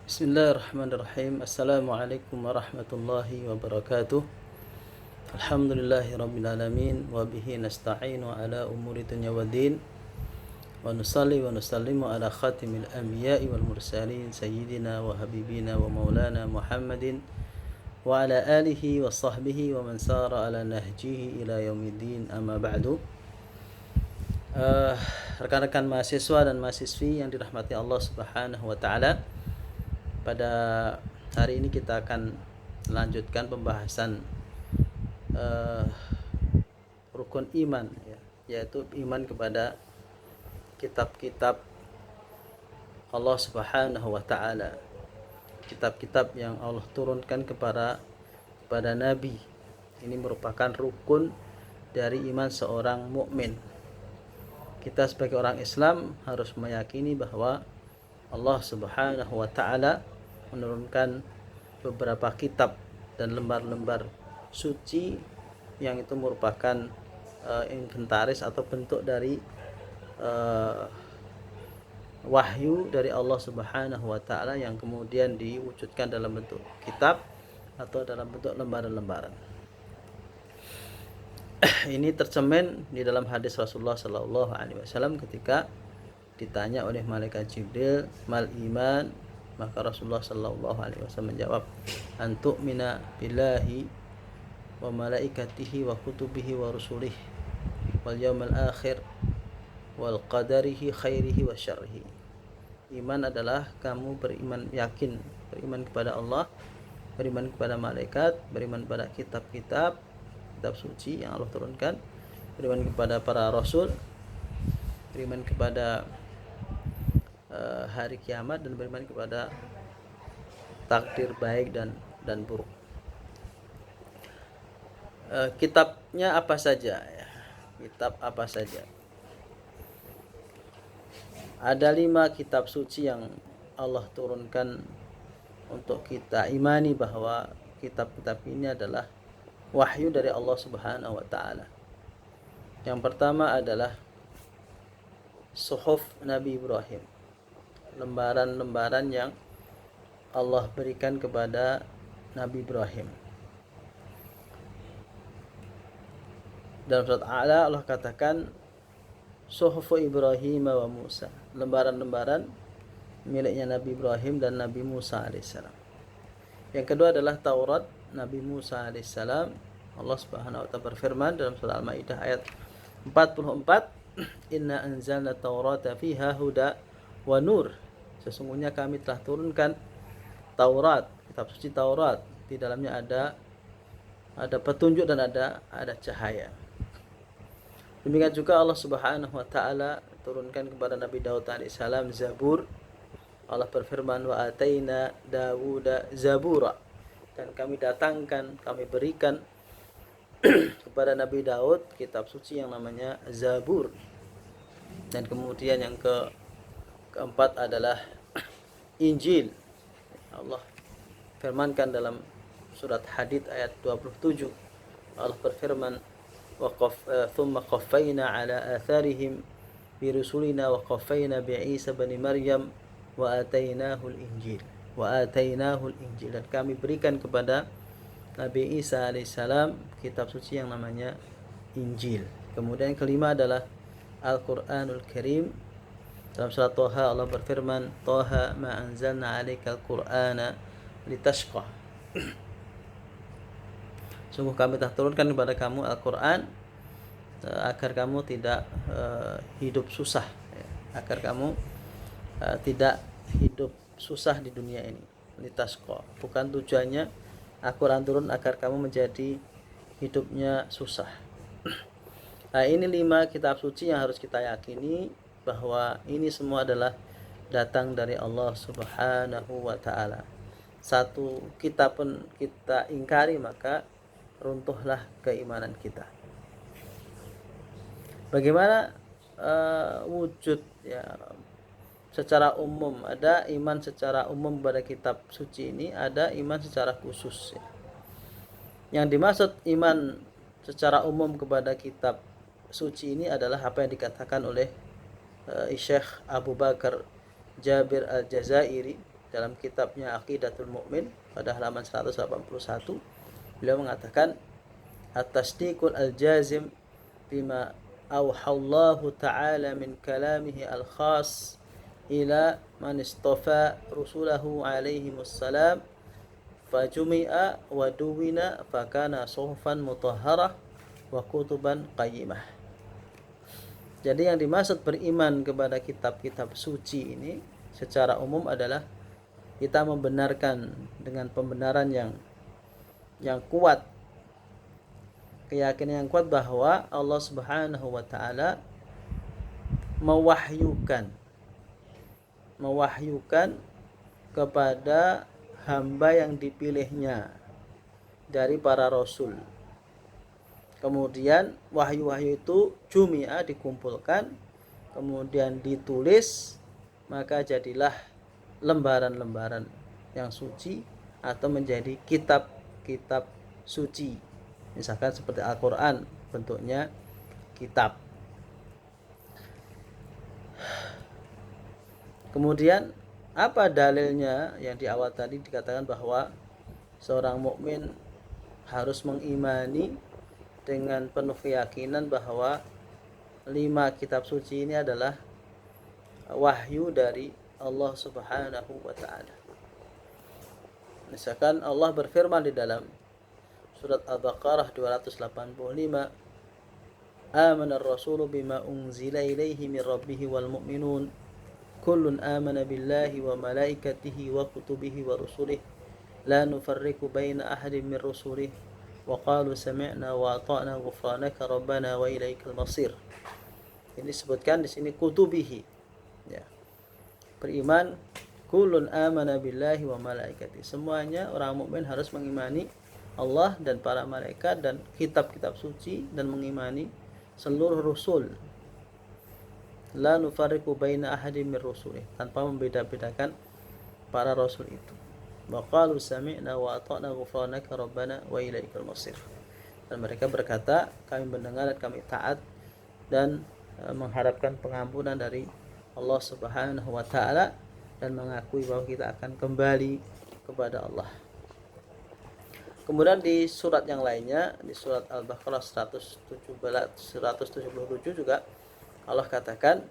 Bismillahirrahmanirrahim. Assalamualaikum warahmatullahi wabarakatuh. Alhamdulillahi rabbil alamin wa bihi nasta'inu ala umuri dunya waddin. Wa nusalli wa nusallimu ala khatimil anbiya'i wal mursalin sayyidina wa habibina wa maulana Muhammadin wa ala alihi wa sahbihi wa man sara ala nahjihi ila yaumiddin, amma ba'du. Rekan-rekan mahasiswa dan mahasiswi yang dirahmati Allah Subhanahu wa taala, pada hari ini kita akan melanjutkan pembahasan rukun iman, yaitu iman kepada kitab-kitab Allah Subhanahu wa taala, kitab-kitab yang Allah turunkan kepada Nabi. Ini merupakan rukun dari iman seorang mukmin. Kita sebagai orang Islam harus meyakini bahwa Allah Subhanahu wa taala menurunkan beberapa kitab dan lembar-lembar suci yang itu merupakan inventaris atau bentuk dari wahyu dari Allah Subhanahu wa taala yang kemudian diwujudkan dalam bentuk kitab atau dalam bentuk lembaran-lembaran. Ini tercemin di dalam hadis Rasulullah sallallahu alaihi wasallam ketika ditanya oleh malaikat Jibril, mal iman, maka Rasulullah sallallahu alaihi wasallam menjawab, antu'mina billahi wa malaikatihi wa kutubihi wa rusulihi wal yawmal akhir wal qadarihi khairihi wa syarrihi. Iman adalah kamu beriman, yakin beriman kepada Allah, beriman kepada malaikat, beriman kepada kitab-kitab suci yang Allah turunkan, beriman kepada para rasul, beriman kepada hari kiamat, dan beriman kepada takdir baik dan buruk. Kitabnya apa saja ya? Kitab apa saja? Ada 5 kitab suci yang Allah turunkan untuk kita imani bahwa kitab-kitab ini adalah wahyu dari Allah Subhanahu wa taala. Yang pertama adalah Suhuf Nabi Ibrahim, lembaran-lembaran yang Allah berikan kepada Nabi Ibrahim. Dalam surat A'la Allah katakan Suhufu Ibrahim wa Musa, lembaran-lembaran miliknya Nabi Ibrahim dan Nabi Musa alaihissalam. Yang kedua adalah Taurat Nabi Musa alaihissalam. Allah Subhanahu wa taala berfirman dalam surah Al-Maidah ayat 44, Inna anzalna Taurata fiha huda wa nur. Sesungguhnya kami telah turunkan Taurat, kitab suci Taurat, di dalamnya ada petunjuk dan ada cahaya. Demikian juga Allah Subhanahu wa taala turunkan kepada Nabi Daud alaihissalam Zabur. Allah berfirman, wa ataina Dawuda Zabura, dan kami datangkan, kami berikan kepada Nabi Daud kitab suci yang namanya Zabur. Dan kemudian yang keempat adalah Injil. Allah firmankan dalam surat Hadid ayat 27, Allah berfirman, thumma qaffayna ala atharihim bi rusulina wa qaffayna bi Isa bin Maryam wa atainahu al-Injil. Dan kami berikan kepada Nabi Isa alaihissalam kitab suci yang namanya Injil. Kemudian yang kelima adalah Al-Quranul Karim. Dalam surat Thaha Allah berfirman, Thaha ma anzalna 'alaikal Qur'ana litashqa. Sungguh kami telah turunkan kepada kamu Al-Quran agar kamu tidak hidup susah, agar kamu tidak hidup susah di dunia ini. Litashqa, bukan tujuannya Al-Quran turun agar kamu menjadi hidupnya susah. Nah, ini 5 kitab suci yang harus kita yakini bahwa ini semua adalah datang dari Allah Subhanahu wa taala. Satu kitab pun kita ingkari, maka runtuhlah keimanan kita. Bagaimana wujud ya secara umum? Ada iman secara umum pada kitab suci ini, ada iman secara khusus ya. Yang dimaksud iman secara umum kepada kitab suci ini adalah apa yang dikatakan oleh Syekh Abu Bakar Jabir Al-Jazairi dalam kitabnya Aqidatul Mu'min pada halaman 181, beliau mengatakan at-tasdiqul al-jazim bima auhallahu ta'ala min kalamihi al-khas ila man istafa rusulahu alaihimussalam fajumi'a wa duwina fakana suhufan mutahharah wa kutuban qayyimah. Jadi yang dimaksud beriman kepada kitab-kitab suci ini secara umum adalah kita membenarkan dengan pembenaran yang kuat, keyakinan yang kuat bahwa Allah Subhanahu wa taala mewahyukan kepada hamba yang dipilihnya dari para rasul. Kemudian wahyu-wahyu itu jumi'a, dikumpulkan, kemudian ditulis, maka jadilah lembaran-lembaran yang suci atau menjadi kitab-kitab suci. Misalkan seperti Al-Quran, bentuknya kitab. Kemudian apa dalilnya? Yang di awal tadi dikatakan bahwa seorang mukmin harus mengimani dengan penuh keyakinan bahwa 5 kitab suci ini adalah wahyu dari Allah Subhanahu wa taala. Misalkan Allah berfirman di dalam surat Al-Baqarah 285, Amana ar-rasulu bima unzila ilaihi min rabbih wal mu'minun kullun amana billahi wa malaikatihi wa kutubihi wa rusulihi la nufarriqu baina ahadin min rusulihi wa qalu sami'na wa ata'na ghufranaka rabbana wa ilaikal masir. Ini disebutkan di sini kutubihi, ya. Beriman kullun amana billahi wa malaikatihi. Semuanya orang mukmin harus mengimani Allah dan para malaikat dan kitab-kitab suci dan mengimani seluruh rasul. La nufarriqu baina ahadin min rusulih, tanpa membeda-bedakan para rasul itu. Wa qalu sami'na wa ata'na ghufranaka rabbana wa ilaikal masir. Dan mereka berkata, kami mendengar dan kami taat dan mengharapkan pengampunan dari Allah Subhanahu wa taala dan mengakui bahwa kita akan kembali kepada Allah. Kemudian di surat yang lainnya, di surat Al-Baqarah 177 juga Allah katakan,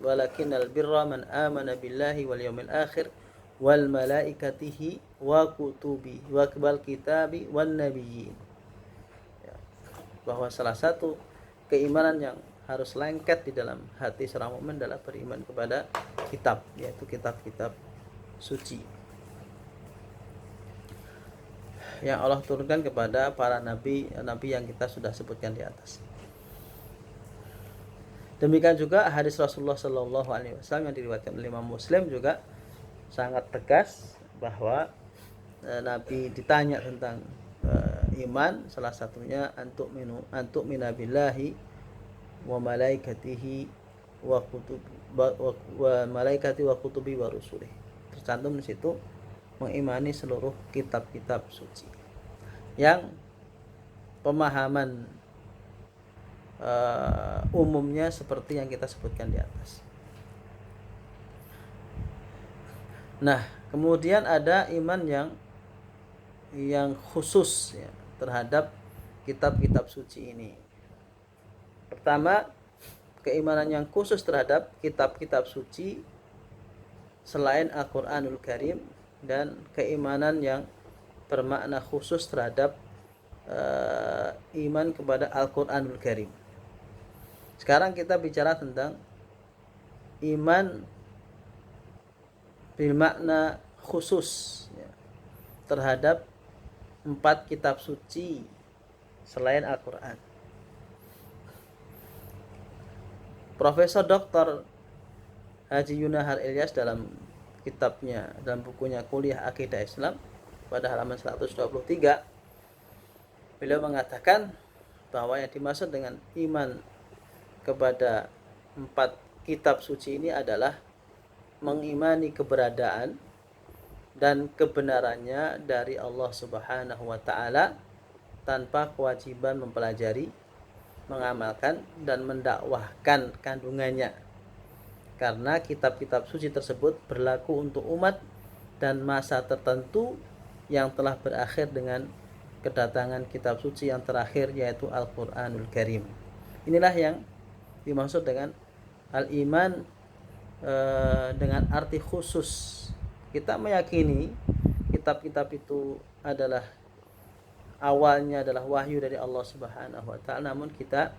walakinnal birra man amana billahi wal yawmil akhir wal malaikatihi wa kutubi wa kibal kitabi wan nabiyyin. Ya, bahwa salah satu keimanan yang harus lengket di dalam hati seorang mukmin adalah beriman kepada kitab, yaitu kitab-kitab suci yang Allah turunkan kepada para nabi yang kita sudah sebutkan di atas. Demikian juga hadis Rasulullah Shallallahu Alaihi Wasallam yang diriwayatkan oleh Imam Muslim juga sangat tegas bahwa Nabi ditanya tentang iman, salah satunya antuk minabillahi wa malaikatihi wa kutubi wa rusulih. Tercantum di situ mengimani seluruh kitab-kitab suci yang pemahaman umumnya seperti yang kita sebutkan di atas. Nah, kemudian ada iman yang khusus, ya, terhadap kitab-kitab suci ini. Pertama, keimanan yang khusus terhadap kitab-kitab suci selain Al-Qur'anul Karim, dan keimanan yang bermakna khusus terhadap iman kepada Al-Qur'anul Karim. Sekarang kita bicara tentang iman bermakna khusus, ya, terhadap 4 kitab suci selain Al-Quran. Profesor Dr. Haji Yunahar Ilyas dalam kitabnya, dalam bukunya Kuliah Akidah Islam pada halaman 123, beliau mengatakan bahwa yang dimaksud dengan iman kepada 4 kitab suci ini adalah mengimani keberadaan dan kebenarannya dari Allah Subhanahu wa taala tanpa kewajiban mempelajari, mengamalkan dan mendakwahkan kandungannya. Karena kitab-kitab suci tersebut berlaku untuk umat dan masa tertentu yang telah berakhir dengan kedatangan kitab suci yang terakhir, yaitu Al-Qur'anul Karim. Inilah yang dimaksud dengan al-iman dengan arti khusus. Kita meyakini kitab-kitab itu adalah awalnya adalah wahyu dari Allah Subhanahu wa taala, namun kita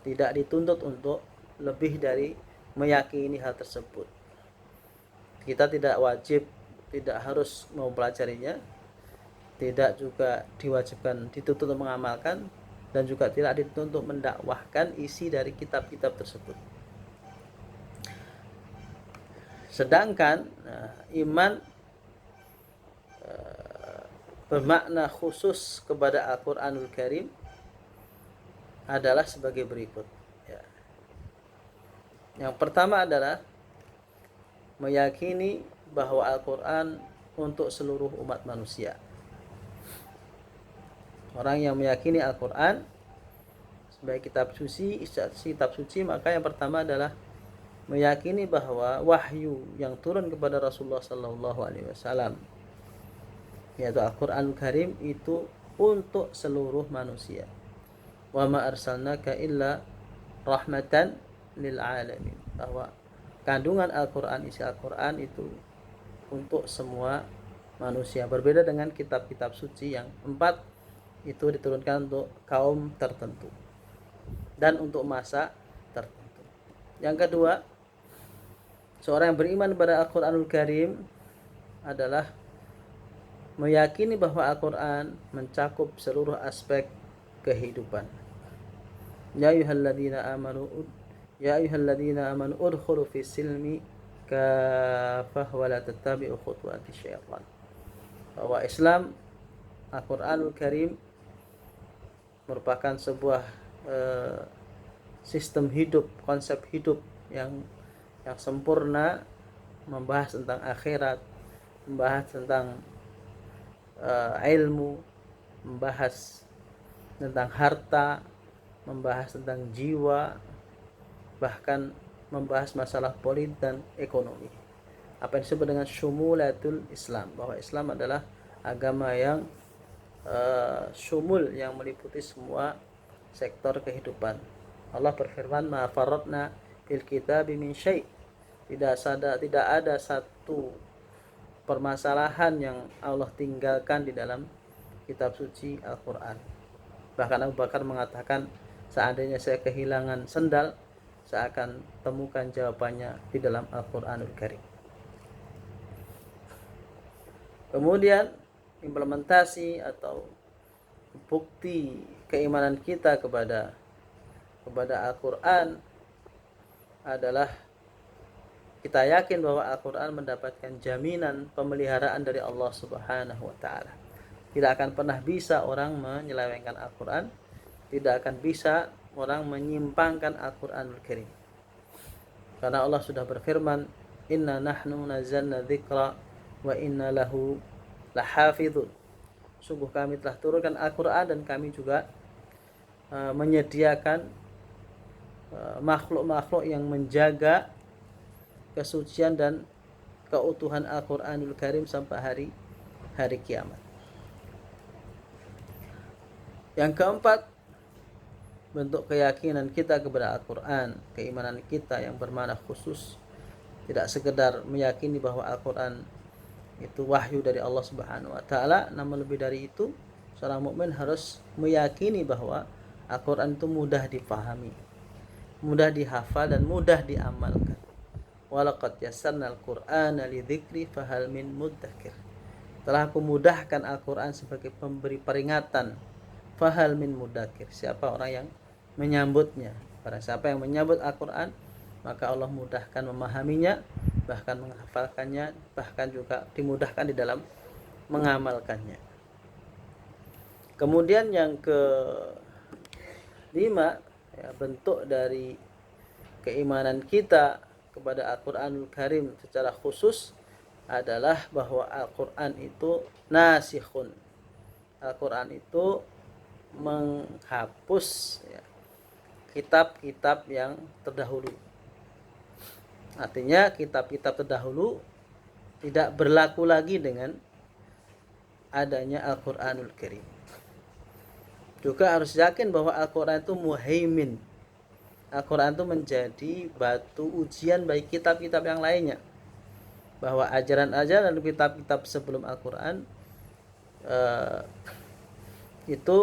tidak dituntut untuk lebih dari meyakini hal tersebut. Kita tidak wajib, tidak harus mempelajarinya, tidak juga diwajibkan dituntut untuk mengamalkan, dan juga tidak dituntut untuk mendakwahkan isi dari kitab-kitab tersebut. Sedangkan iman bermakna khusus kepada Al-Qur'anul Karim adalah sebagai berikut. Yang pertama adalah meyakini bahwa Al-Qur'an untuk seluruh umat manusia. Orang yang meyakini Al-Qur'an sebagai kitab suci, maka yang pertama adalah meyakini bahwa wahyu yang turun kepada Rasulullah sallallahu alaihi wasallam, yaitu Al-Qur'anul Karim, itu untuk seluruh manusia. Wa ma arsalnaka illa rahmatan lil alamin. Bahwa kandungan Al-Qur'an, isi Al-Qur'an itu untuk semua manusia. Berbeda dengan kitab-kitab suci yang 4 itu diturunkan untuk kaum tertentu dan untuk masa tertentu. Yang kedua, seorang yang beriman kepada Al-Qur'anul Karim adalah meyakini bahwa Al-Qur'an mencakup seluruh aspek kehidupan. Ya ayyuhalladzina amanu udkhulu fis silmi kafah wa la tattabi'u khutuwatis syaitan. Bahwa Islam, Al-Qur'anul Karim merupakan sebuah sistem hidup, konsep hidup yang sempurna, membahas tentang akhirat, membahas tentang ilmu, membahas tentang harta, membahas tentang jiwa, bahkan membahas masalah politik dan ekonomi. Apa yang disebut dengan syumulatul Islam, bahwa Islam adalah agama yang syumul, yang meliputi semua sektor kehidupan. Allah berfirman, ma farratna fil kitabi min syai'. Tidak ada satu permasalahan yang Allah tinggalkan di dalam kitab suci Al-Qur'an. Bahkan Abu Bakar mengatakan, seandainya saya kehilangan sendal, saya akan temukan jawabannya di dalam Al-Qur'anul Karim. Kemudian implementasi atau bukti keimanan kita kepada Al-Qur'an adalah kita yakin bahwa Al-Qur'an mendapatkan jaminan pemeliharaan dari Allah Subhanahu wa taala. Tidak akan pernah bisa orang menyelewengkan Al-Qur'an, tidak akan bisa orang menyimpangkan Al-Qur'anul Karim. Karena Allah sudah berfirman, inna nahnu nazzalna dzikra wa inna lahu lahafidun. Sungguh kami telah turunkan Al-Qur'an dan kami juga menyediakan makhluk-makhluk yang menjaga kesucian dan keutuhan Al-Qur'anul Karim sampai hari kiamat. Yang keempat, bentuk keyakinan kita kepada Al-Qur'an, keimanan kita yang bermakna khusus, tidak sekedar meyakini bahwa Al-Qur'an itu wahyu dari Allah Subhanahu wa taala, namun lebih dari itu, seorang mukmin harus meyakini bahwa Al-Qur'an itu mudah dipahami, mudah dihafal dan mudah diamalkan. Walaqad yassarnal Qur'ana lidzikri fahal min mudzakir. Telah aku mudahkan Al-Qur'an sebagai pemberi peringatan. Fahal min mudzakir. Siapa orang yang menyambutnya? Barang siapa yang menyambut Al-Qur'an, maka Allah mudahkan memahaminya, bahkan menghafalkannya, bahkan juga dimudahkan di dalam mengamalkannya. Kemudian yang kelima, bentuk dari keimanan kita kepada Al-Qur'anul Karim secara khusus adalah bahwa Al-Qur'an itu nasikhun. Al-Qur'an itu menghapus kitab-kitab yang terdahulu. Artinya kitab-kitab terdahulu tidak berlaku lagi dengan adanya Al-Qur'anul Karim. Juga harus yakin bahwa Al-Qur'an itu muhaimin. Al-Qur'an itu menjadi batu ujian bagi kitab-kitab yang lainnya. Bahwa ajaran-ajaran dan kitab-kitab sebelum Al-Qur'an itu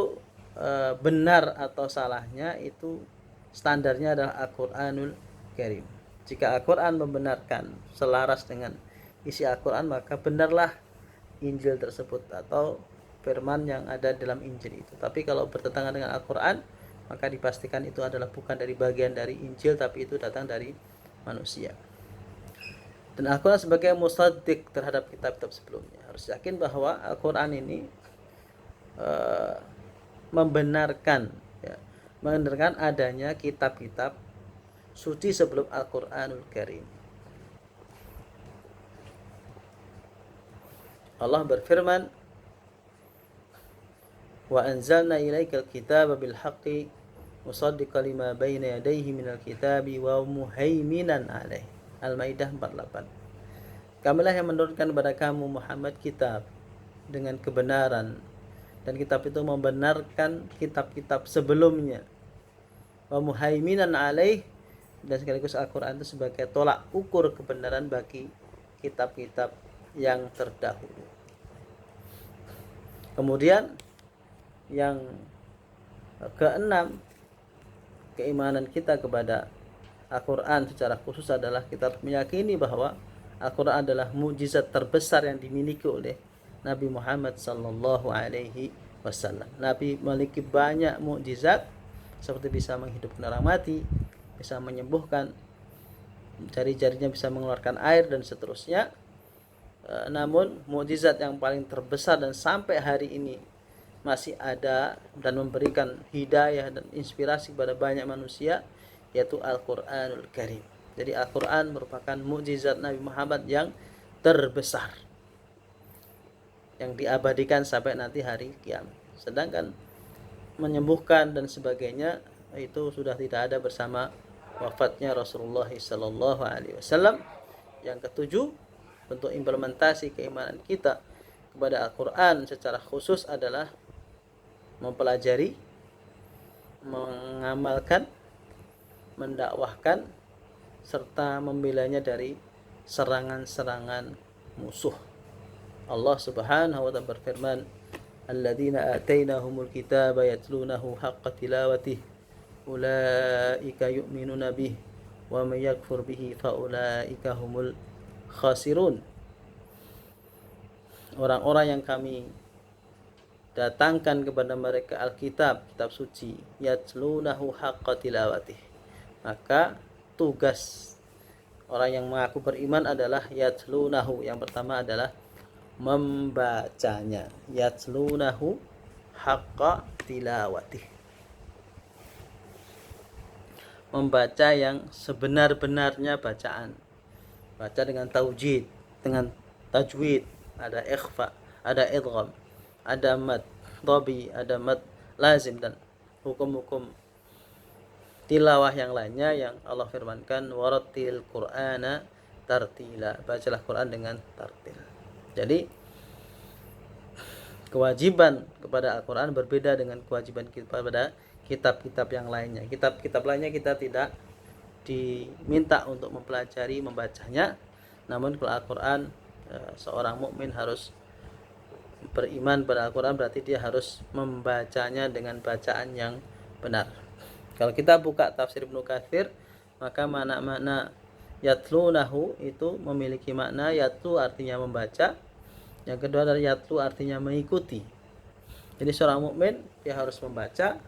benar atau salahnya itu standarnya adalah Al-Qur'anul Karim. Jika Al-Qur'an membenarkan selaras dengan isi Al-Qur'an, maka benarlah Injil tersebut atau firman yang ada dalam Injil itu. Tapi kalau bertentangan dengan Al-Qur'an, maka dipastikan itu adalah bukan dari bagian dari Injil, tapi itu datang dari manusia. Dan Al-Qur'an sebagai musaddiq terhadap kitab-kitab sebelumnya. Harus yakin bahwa Al-Qur'an ini membenarkan adanya kitab-kitab suci sebelum Al-Qur'anul Karim. Allah berfirman, wa anzalna ilaikal kitaba bil haqqi musaddiqan lima baina yadayhi minal kitabi wa muhaiminan alaih. Al-Maidah 48. Kamilah yang menurunkan kepada kamu Muhammad kitab dengan kebenaran, dan kitab itu membenarkan kitab-kitab sebelumnya. Wa muhaiminan alaih, dan sekaligus Al-Qur'an itu sebagai tolak ukur kebenaran bagi kitab-kitab yang terdahulu. Kemudian yang keenam, keimanan kita kepada Al-Qur'an secara khusus adalah kita meyakini bahwa Al-Qur'an adalah mukjizat terbesar yang dimiliki oleh Nabi Muhammad sallallahu alaihi wasallam. Nabi memiliki banyak mukjizat, seperti bisa menghidupkan orang mati, bisa menyembuhkan, jari-jarinya bisa mengeluarkan air dan seterusnya. Namun mukjizat yang paling terbesar dan sampai hari ini masih ada dan memberikan hidayah dan inspirasi kepada banyak manusia, yaitu Al-Qur'anul Karim. Jadi Al-Qur'an merupakan mukjizat Nabi Muhammad yang terbesar, yang diabadikan sampai nanti hari kiamat. Sedangkan menyembuhkan dan sebagainya itu sudah tidak ada bersama wafatnya Rasulullah sallallahu alaihi wasallam. Yang ketujuh, bentuk implementasi keimanan kita kepada Al-Qur'an secara khusus adalah mempelajari, mengamalkan, mendakwahkan, serta membelanya dari serangan-serangan musuh. Allah Subhanahu wa ta'ala berfirman, alladzina atainahumul kitaba yatlunahu haqqa tilawatih ulaika yu'minuna bih wa may yakfur bihi fa ulaika humul khasirun. Orang-orang yang kami datangkan kepada mereka Alkitab, kitab suci, yatlunahu haqqa tilawatih, maka tugas orang yang mengaku beriman adalah yatlunahu. Yang pertama adalah membacanya, yatlunahu haqqa tilawatih, membaca yang sebenar-benarnya bacaan. Baca dengan taujid, dengan tajwid, ada ikhfa, ada idgham, ada mad dhabi, ada mad lazim, dan hukum-hukum tilawah yang lainnya yang Allah firmankan, warattil qur'ana tartila, bacalah Quran dengan tartil. Jadi kewajiban kepada Al-Qur'an berbeda dengan kewajiban kita pada kitab-kitab yang lainnya. Kitab-kitab lainnya kita tidak diminta untuk mempelajari, membacanya. Namun kalau Al-Qur'an, seorang mukmin harus beriman pada Al-Qur'an, berarti dia harus membacanya dengan bacaan yang benar. Kalau kita buka tafsir Ibnu Katsir, maka makna-makna yatlunahu itu memiliki makna yatlu artinya membaca, yang kedua adalah yatlu artinya mengikuti. Jadi seorang mukmin dia harus membaca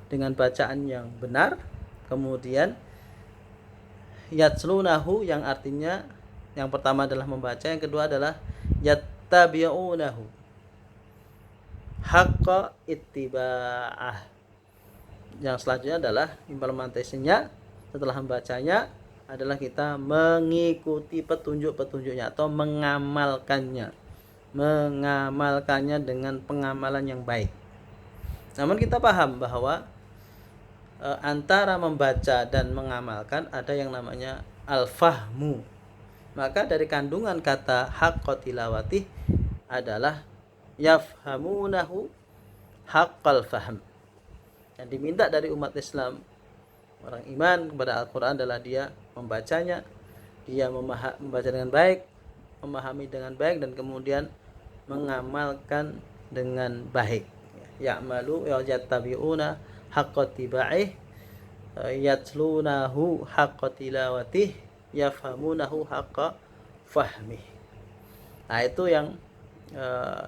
dengan bacaan yang benar. Kemudian yatlunahu yang artinya yang pertama adalah membaca, yang kedua adalah yattabi'unahu haqqa ittiba'ah. Yang selanjutnya adalah implementasinya setelah membacanya adalah kita mengikuti petunjuk-petunjuknya atau mengamalkannya dengan pengamalan yang baik. Namun kita paham bahwa antara membaca dan mengamalkan ada yang namanya al-fahmu, Maka dari kandungan kata haqqa tilawatih adalah yafhamunahu haqqal fahm. Yang diminta dari umat Islam, orang iman kepada Al-Quran, adalah dia membacanya, dia membaca dengan baik, memahami dengan baik, dan kemudian mengamalkan dengan baik. Ya'malu yattabi'una haqqa tiba'ih yatlunahu haqqa tilawatih yafhamunahu haqqa fahmih. Nah, itu yang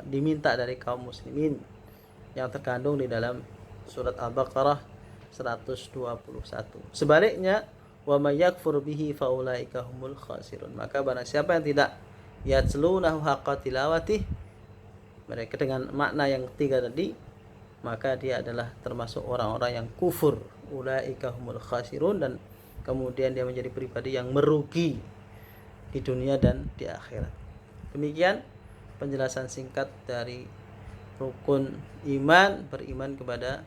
diminta dari kaum muslimin yang terkandung di dalam surat Al-Baqarah 121. Sebaliknya, wa may yakfur bihi faulaika humul khasirun. Maka barang siapa yang tidak yatlunahu haqqa tilawatih, mereka dengan makna yang ketiga tadi, maka dia adalah termasuk orang-orang yang kufur, ulaika humul khasirun, dan kemudian dia menjadi pribadi yang merugi di dunia dan di akhirat. Demikian penjelasan singkat dari rukun iman, beriman kepada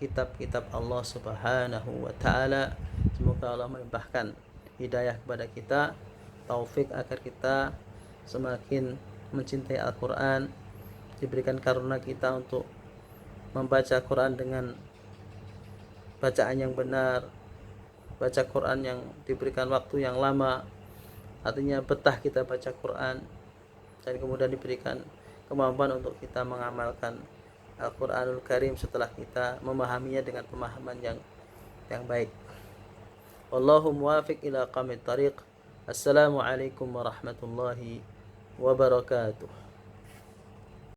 kitab-kitab Allah Subhanahu wa taala. Semoga Allah melimpahkan hidayah kepada kita, taufik agar kita semakin mencintai Al-Qur'an, diberikan karunia kita untuk membaca Quran dengan bacaan yang benar, baca Quran yang diberikan waktu yang lama, artinya betah kita baca Quran, dan kemudian diberikan kemampuan untuk kita mengamalkan Al-Quranul Karim setelah kita memahaminya dengan pemahaman yang baik. Wallahu muwafiq ila aqwamit thariq. Assalamualaikum warahmatullahi wabarakatuh.